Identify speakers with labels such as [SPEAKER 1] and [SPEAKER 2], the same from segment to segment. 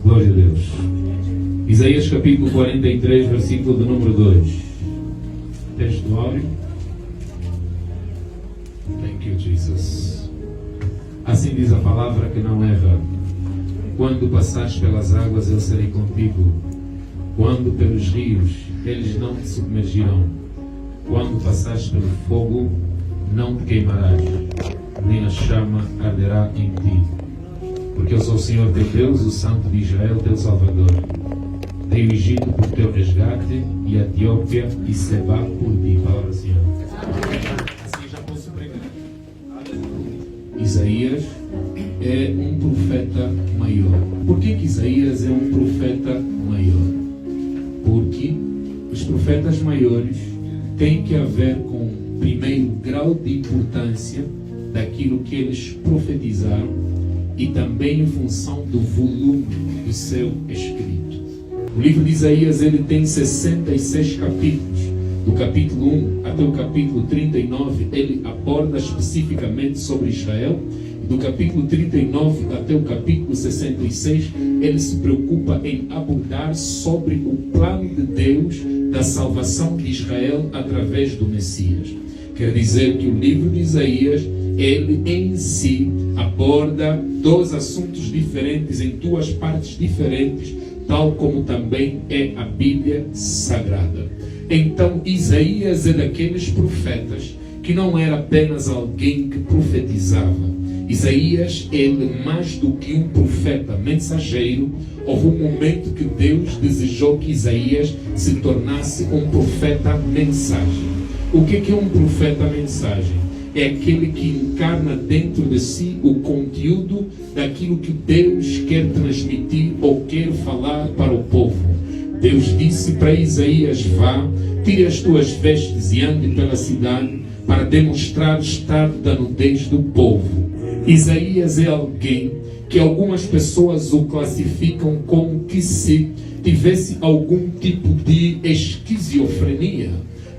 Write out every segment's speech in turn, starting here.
[SPEAKER 1] Glória a Deus. Isaías capítulo 43, versículo de número 2. Texto áureo. Thank you, Jesus. Assim diz a palavra que não erra. Quando passares pelas águas, eu serei contigo. Quando pelos rios, eles não te submergirão. Quando passares pelo fogo, não te queimarás, nem a chama arderá em ti. Porque eu sou o Senhor teu Deus, o Santo de Israel, teu Salvador. Dei o Egito por teu resgate, e a Etiópia e Seba por ti. Palavra do Senhor. Assim já posso pregar. Isaías é um profeta maior. Por que Isaías é um profeta maior? Porque os profetas maiores têm que haver com primeiro grau de importância daquilo que eles profetizaram e também em função do volume do seu escrito. O livro de Isaías ele tem 66 capítulos. Do capítulo 1 até o capítulo 39 ele aborda especificamente sobre Israel. Do capítulo 39 até o capítulo 66 ele se preocupa em abordar sobre o plano de Deus da salvação de Israel através do Messias. Quer dizer que o livro de Isaías ele em si aborda dois assuntos diferentes em duas partes diferentes, tal como também é a Bíblia Sagrada. Então Isaías é daqueles profetas que não era apenas alguém que profetizava. Isaías, ele mais do que um profeta mensageiro, houve um momento que Deus desejou que Isaías se tornasse um profeta mensagem. O que é um profeta mensagem? É aquele que encarna dentro de si o conteúdo daquilo que Deus quer transmitir ou quer falar para o povo. Deus disse para Isaías: vá, tire as tuas vestes e ande pela cidade para demonstrar o estado da nudez do povo. Isaías é alguém que algumas pessoas o classificam como que se tivesse algum tipo de esquizofrenia.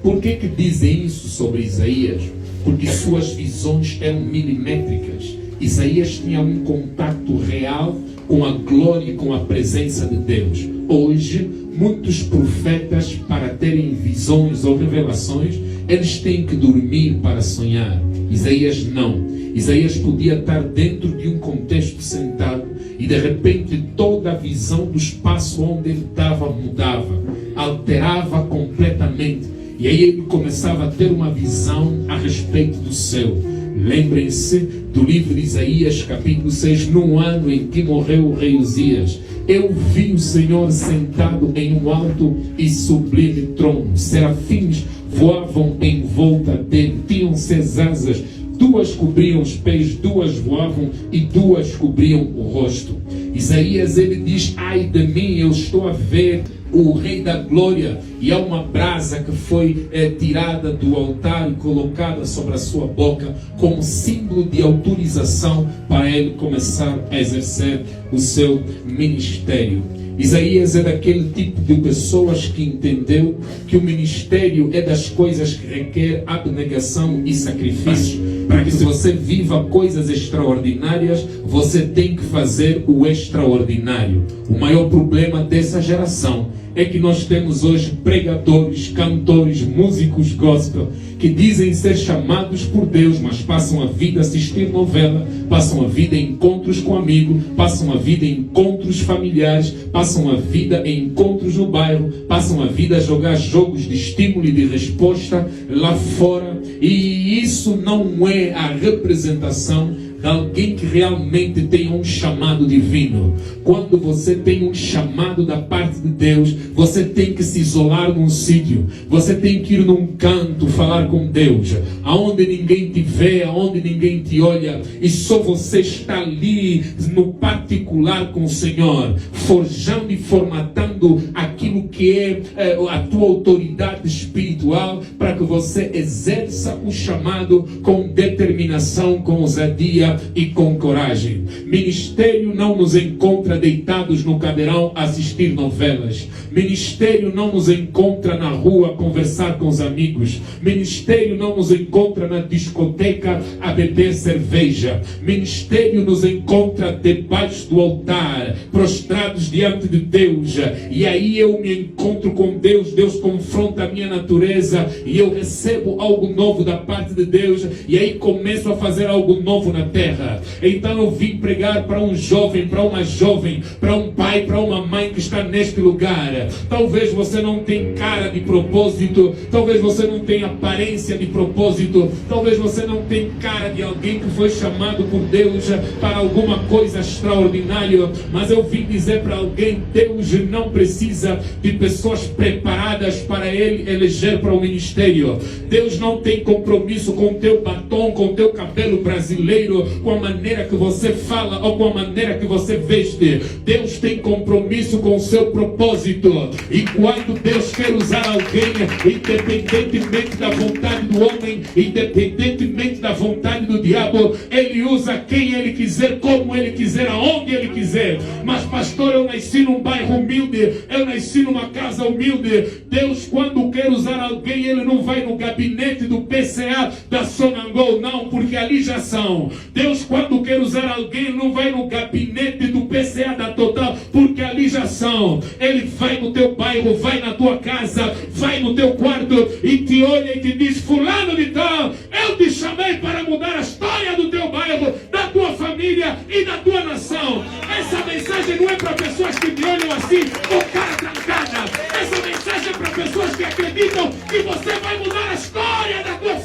[SPEAKER 1] Por que dizem isso sobre Isaías? Porque suas visões eram milimétricas. Isaías tinha um contato real com a glória e com a presença de Deus. Hoje, muitos profetas, para terem visões ou revelações, eles têm que dormir para sonhar. Isaías não. Isaías podia estar dentro de um contexto sentado e de repente toda a visão do espaço onde ele estava mudava, alterava completamente. E aí ele começava a ter uma visão a respeito do céu. Lembrem-se do livro de Isaías, capítulo 6, no ano em que morreu o rei Uzias. Eu vi o Senhor sentado em um alto e sublime trono. Serafins voavam em volta dele, tinham 6 asas. 2 cobriam os pés, 2 voavam e 2 cobriam o rosto. Isaías ele diz: ai de mim, eu estou a ver o Rei da Glória, e há uma brasa que foi tirada do altar e colocada sobre a sua boca como símbolo de autorização para ele começar a exercer o seu ministério. Isaías é daquele tipo de pessoas que entendeu que o ministério é das coisas que requer abnegação e sacrifício. Para que se você viva coisas extraordinárias, você tem que fazer o extraordinário. O maior problema dessa geração é que nós temos hoje pregadores, cantores, músicos gospel que dizem ser chamados por Deus, mas passam a vida a assistir novela, passam a vida em encontros com amigos, passam a vida em encontros familiares, passam a vida em encontros no bairro, passam a vida a jogar jogos de estímulo e de resposta lá fora, e isso não é a representação de alguém que realmente tem um chamado divino. Quando você tem um chamado da parte de Deus, você tem que se isolar num sítio, você tem que ir num canto falar com Deus, aonde ninguém te vê, aonde ninguém te olha, e só você está ali no particular com o Senhor, forjando e formatando aquilo que é a tua autoridade espiritual, para que você exerça o chamado com determinação, com ousadia ousadia e com coragem. Ministério não nos encontra deitados no cadeirão a assistir novelas. Ministério não nos encontra na rua a conversar com os amigos. Ministério não nos encontra na discoteca a beber cerveja. Ministério nos encontra debaixo do altar, prostrados diante de Deus. E aí eu me encontro com Deus, Deus confronta a minha natureza e eu recebo algo novo da parte de Deus, e aí começo a fazer algo novo na terra. Então eu vim pregar para um jovem, para uma jovem, para um pai, para uma mãe que está neste lugar. Talvez você não tenha cara de propósito, talvez você não tenha aparência de propósito, talvez você não tenha cara de alguém que foi chamado por Deus para alguma coisa extraordinária, mas eu vim dizer para alguém: Deus não precisa de pessoas preparadas para Ele eleger para o ministério. Deus não tem compromisso com o teu batom, com o teu cabelo brasileiro, com a maneira que você fala ou com a maneira que você veste. Deus tem compromisso com o seu propósito. E quando Deus quer usar alguém, independentemente da vontade do homem, independentemente da vontade do diabo, Ele usa quem Ele quiser, como Ele quiser, aonde Ele quiser. Mas pastor, eu nasci num bairro humilde, eu nasci numa casa humilde. Deus, quando quer usar alguém, Ele não vai no gabinete do PCA da Sonangol, não, porque ali já são. Deus, quando quer usar alguém, Ele não vai no gabinete do PCA da Total, porque ali já são. Ele vai no teu bairro, vai na tua casa, vai no teu quarto e te olha e te diz: fulano de tal, eu te chamei para mudar a história do teu bairro, da tua família e da tua nação. Essa mensagem não é para pessoas que te olham assim, com cara trancada. Essa mensagem é para pessoas que acreditam que você vai mudar a história da tua